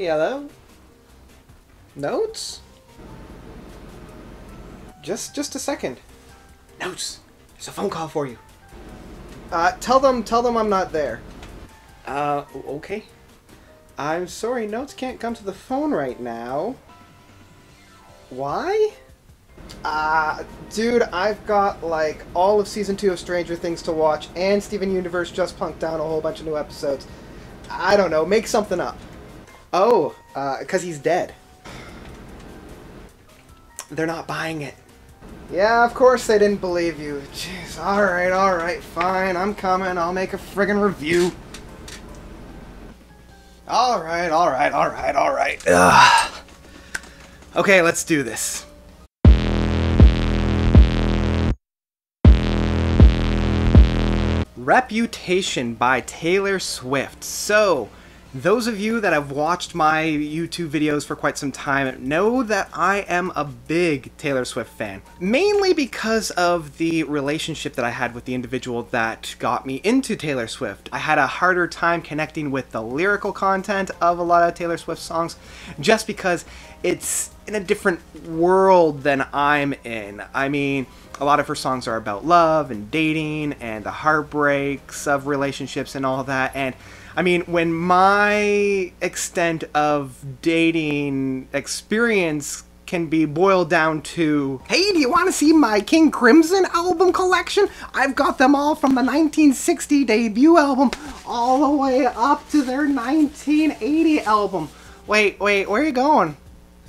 Hello? Notes? Just a second. Notes, there's a phone call for you. Tell them I'm not there. Okay. I'm sorry, Notes can't come to the phone right now. Why? Dude, I've got, like, all of Season 2 of Stranger Things to watch, and Steven Universe just punked down a whole bunch of new episodes. I don't know, make something up. Oh, 'cause he's dead. They're not buying it. Yeah, of course they didn't believe you. Jeez, alright, fine, I'm coming, I'll make a friggin' review. Alright. Okay, let's do this. Reputation by Taylor Swift. So, those of you that have watched my YouTube videos for quite some time know that I am a big Taylor Swift fan. Mainly because of the relationship that I had with the individual that got me into Taylor Swift. I had a harder time connecting with the lyrical content of a lot of Taylor Swift songs just because it's in a different world than I'm in. I mean, a lot of her songs are about love and dating and the heartbreaks of relationships and all that, and I mean, when my extent of dating experience can be boiled down to, hey, do you want to see my King Crimson album collection? I've got them all from the 1960 debut album all the way up to their 1980 album. Wait, where are you going?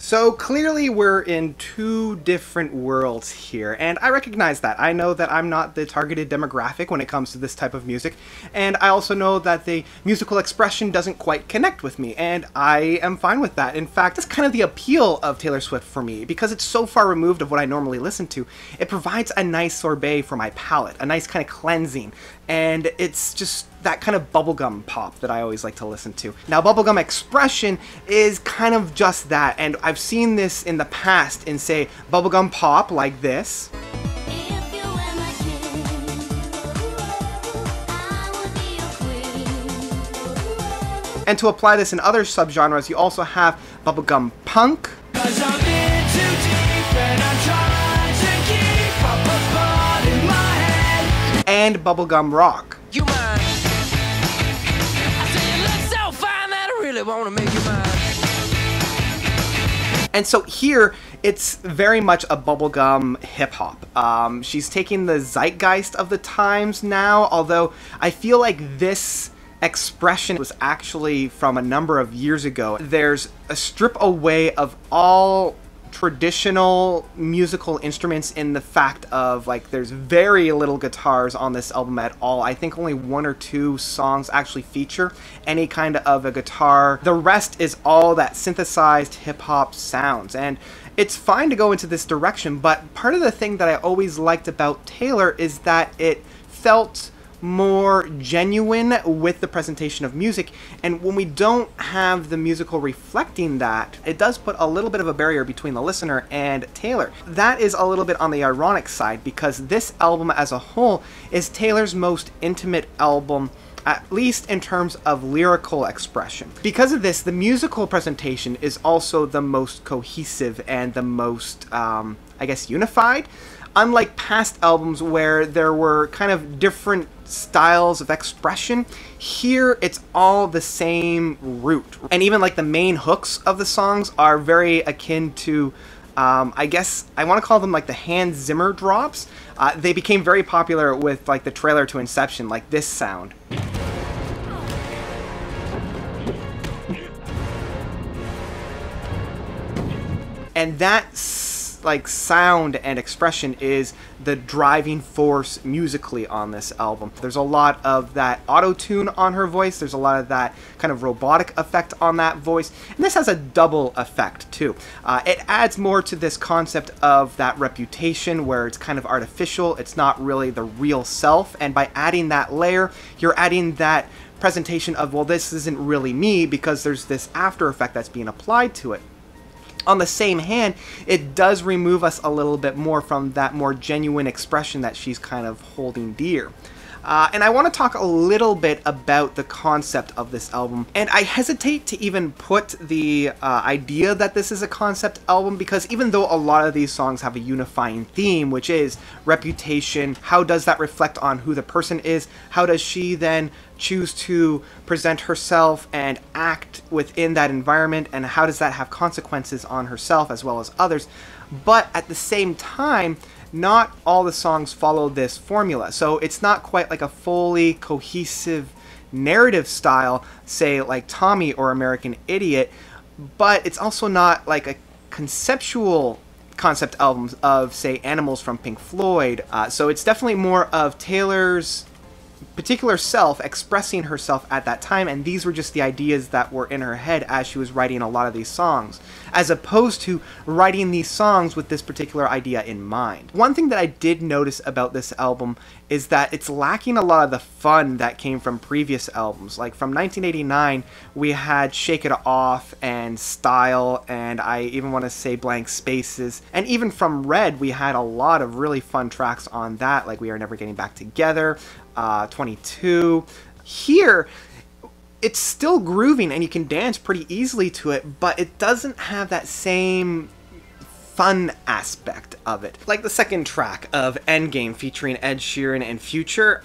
So clearly we're in two different worlds here, and I recognize that. I know that I'm not the targeted demographic when it comes to this type of music, and I also know that the musical expression doesn't quite connect with me, and I am fine with that. In fact, that's kind of the appeal of Taylor Swift for me, because it's so far removed of what I normally listen to. It provides a nice sorbet for my palate, a nice kind of cleansing, and it's just that kind of bubblegum pop that I always like to listen to. Now, bubblegum expression is kind of just that, and I've seen this in the past in, say, bubblegum pop like this. And to apply this in other subgenres, you also have bubblegum punk. And bubblegum rock. You mind? I say you look so fine that I really want to make you mine. And so here, it's very much a bubblegum hip-hop. She's taking the zeitgeist of the times now, although I feel like this expression was actually from a number of years ago. There's a strip away of all traditional musical instruments in the fact of, like, there's very little guitars on this album at all. I think only one or two songs actually feature any kind of a guitar. The rest is all that synthesized hip-hop sounds, and it's fine to go into this direction, but part of the thing that I always liked about Taylor is that it felt more genuine with the presentation of music, and when we don't have the musical reflecting that, it does put a little bit of a barrier between the listener and Taylor. That is a little bit on the ironic side, because this album as a whole is Taylor's most intimate album, at least in terms of lyrical expression. Because of this, the musical presentation is also the most cohesive and the most, I guess, unified. Unlike past albums where there were kind of different styles of expression, here it's all the same root. And even like the main hooks of the songs are very akin to, I guess I want to call them like the Hans Zimmer drops. They became very popular with like the trailer to Inception, like this sound. And that's like sound and expression is the driving force musically on this album. There's a lot of that auto-tune on her voice, there's a lot of that kind of robotic effect on that voice, and this has a double effect too. It adds more to this concept of that reputation where it's kind of artificial, it's not really the real self, and by adding that layer, you're adding that presentation of, well, this isn't really me, because there's this after effect that's being applied to it. On the same hand, it does remove us a little bit more from that more genuine expression that she's kind of holding dear. And I want to talk a little bit about the concept of this album. And I hesitate to even put the idea that this is a concept album, because even though a lot of these songs have a unifying theme, which is reputation, how does that reflect on who the person is? How does she then choose to present herself and act within that environment, and how does that have consequences on herself as well as others? But at the same time, not all the songs follow this formula, so it's not quite like a fully cohesive narrative style, say like Tommy or American Idiot, but it's also not like a conceptual concept albums of, say, Animals from Pink Floyd. So it's definitely more of Taylor's particular self expressing herself at that time, and these were just the ideas that were in her head as she was writing a lot of these songs, as opposed to writing these songs with this particular idea in mind. One thing that I did notice about this album is that it's lacking a lot of the fun that came from previous albums. Like from 1989, we had Shake It Off and Style, and I even want to say Blank Spaces. And even from Red, we had a lot of really fun tracks on that, like We Are Never Getting Back Together, 22. Here, it's still grooving and you can dance pretty easily to it, but it doesn't have that same fun aspect of it. Like the second track of Endgame featuring Ed Sheeran and Future,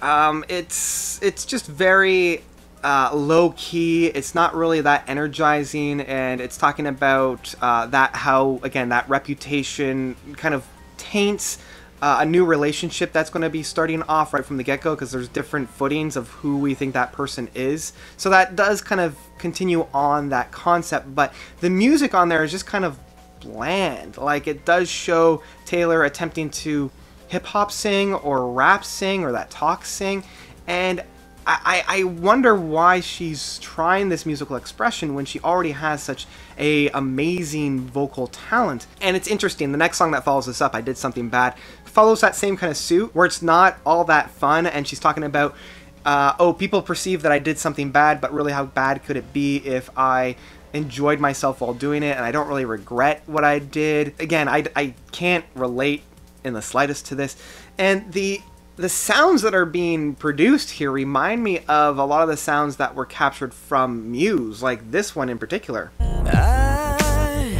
it's just very low-key. It's not really that energizing, and it's talking about how, again, that reputation kind of taints a new relationship that's going to be starting off right from the get-go, because there's different footings of who we think that person is. So that does kind of continue on that concept, but the music on there is just kind of bland. Like, it does show Taylor attempting to hip-hop sing or rap sing or that talk sing, and I wonder why she's trying this musical expression when she already has such a amazing vocal talent. And it's interesting, the next song that follows this up, I Did Something Bad, follows that same kind of suit, where it's not all that fun, and she's talking about, oh, people perceive that I did something bad, but really how bad could it be if I enjoyed myself while doing it, and I don't really regret what I did. Again, I can't relate in the slightest to this. And the sounds that are being produced here remind me of a lot of the sounds that were captured from Muse, like this one in particular. I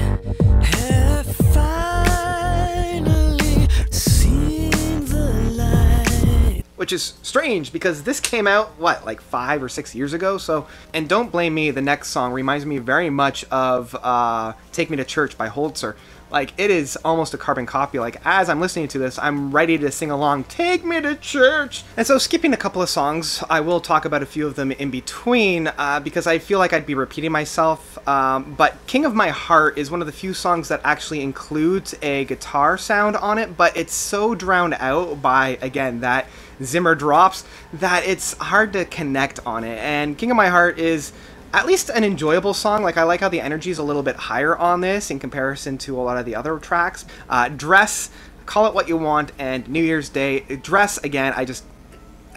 have finally seen the light. Which is strange, because this came out, what, like 5 or 6 years ago? So, and Don't Blame Me, the next song, reminds me very much of Take Me to Church by Holzer. Like, it is almost a carbon copy. Like, as I'm listening to this, I'm ready to sing along, Take Me to Church! And so, skipping a couple of songs, I will talk about a few of them in between, because I feel like I'd be repeating myself. But King of My Heart is one of the few songs that actually includes a guitar sound on it, but it's so drowned out by, again, that Zimmer drops, that it's hard to connect on it. And King of My Heart is at least an enjoyable song. Like, I like how the energy is a little bit higher on this in comparison to a lot of the other tracks. Dress, Call It What You Want, and New Year's Day. Dress, again, I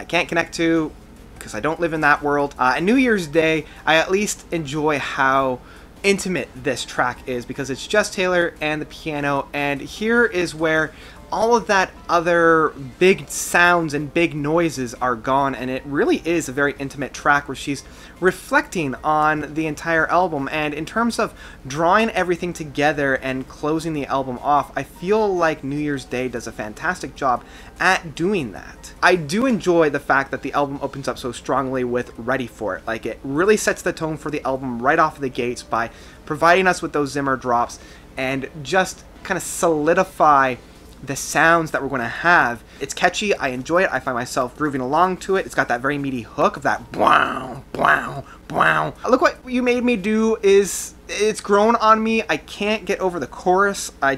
can't connect to, because I don't live in that world. And New Year's Day, I at least enjoy how intimate this track is, because it's just Taylor and the piano, and here is where all of that other big sounds and big noises are gone, and it really is a very intimate track where she's reflecting on the entire album. And in terms of drawing everything together and closing the album off, I feel like New Year's Day does a fantastic job at doing that. I do enjoy the fact that the album opens up so strongly with Ready For It. Like, it really sets the tone for the album right off the gates by providing us with those Zimmer drops and just kind of solidify the sounds that we're going to have. It's catchy, I enjoy it, I find myself grooving along to it. It's got that very meaty hook of that wow, wow, wow. Look What You Made Me Do it's grown on me. I can't get over the chorus. I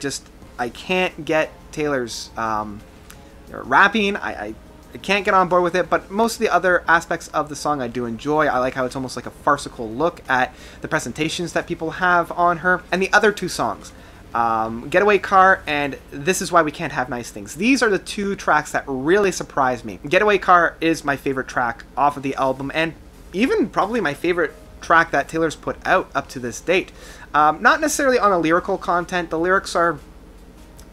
can't get Taylor's rapping. I can't get on board with it, but most of the other aspects of the song I do enjoy. I like how it's almost like a farcical look at the presentations that people have on her. And the other two songs, Getaway Car and This Is Why We Can't Have Nice Things. These are the two tracks that really surprised me. Getaway Car is my favorite track off of the album, and even probably my favorite track that Taylor's put out up to this date. Not necessarily on a lyrical content. The lyrics are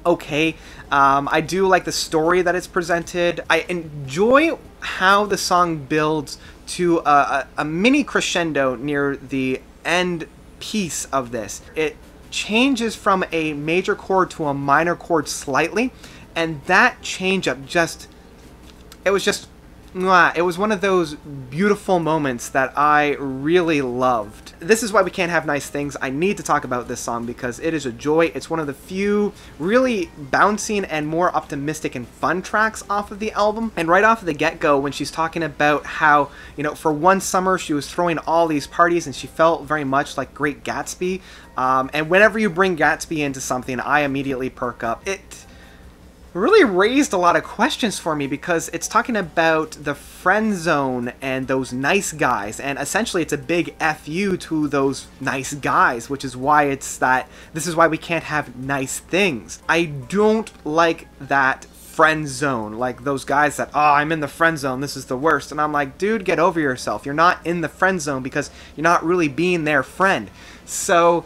okay. I do like the story that it's presented. I enjoy how the song builds to a mini crescendo near the end piece of this. It changes from a major chord to a minor chord slightly, and that change up it was just mwah. It was one of those beautiful moments that I really loved. This is why we can't have nice things. I need to talk about this song because it is a joy. It's one of the few really bouncing and more optimistic and fun tracks off of the album. And right off of the get-go, when she's talking about how, you know, for one summer she was throwing all these parties and she felt very much like Great Gatsby. And whenever you bring Gatsby into something, I immediately perk up. It really raised a lot of questions for me because it's talking about the friend zone and those nice guys, and essentially it's a big FU to those nice guys, which is why this is why we can't have nice things. I don't like that friend zone, like those guys that, oh, I'm in the friend zone, this is the worst. And I'm like, dude, get over yourself. You're not in the friend zone because you're not really being their friend. So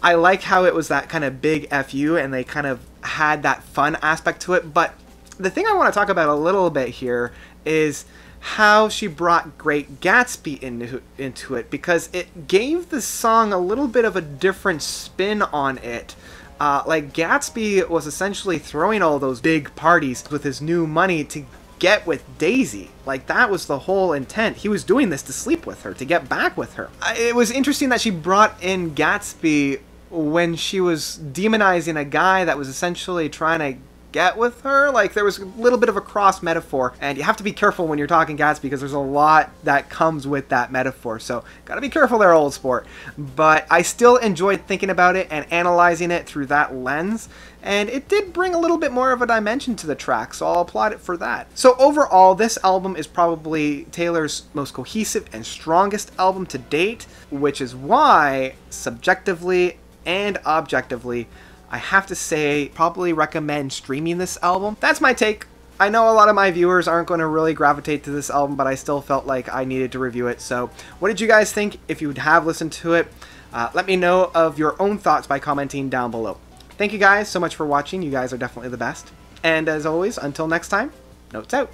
I like how it was that kind of big FU and they kind of had that fun aspect to it. But the thing I want to talk about a little bit here is how she brought Great Gatsby into it, because it gave the song a little bit of a different spin on it. Like Gatsby was essentially throwing all those big parties with his new money to get with Daisy. Like, that was the whole intent. He was doing this to sleep with her, to get back with her. It was interesting that she brought in Gatsby when she was demonizing a guy that was essentially trying to get with her. Like, there was a little bit of a cross metaphor, and you have to be careful when you're talking Gatsby because there's a lot that comes with that metaphor, so gotta be careful there, old sport. But I still enjoyed thinking about it and analyzing it through that lens, and it did bring a little bit more of a dimension to the track, so I'll applaud it for that. So overall, this album is probably Taylor's most cohesive and strongest album to date, which is why, subjectively and objectively, I have to say, probably recommend streaming this album. That's my take. I know a lot of my viewers aren't going to really gravitate to this album, but I still felt like I needed to review it. So what did you guys think? If you have listened to it, let me know of your own thoughts by commenting down below. Thank you guys so much for watching. You guys are definitely the best. And as always, until next time, notes out.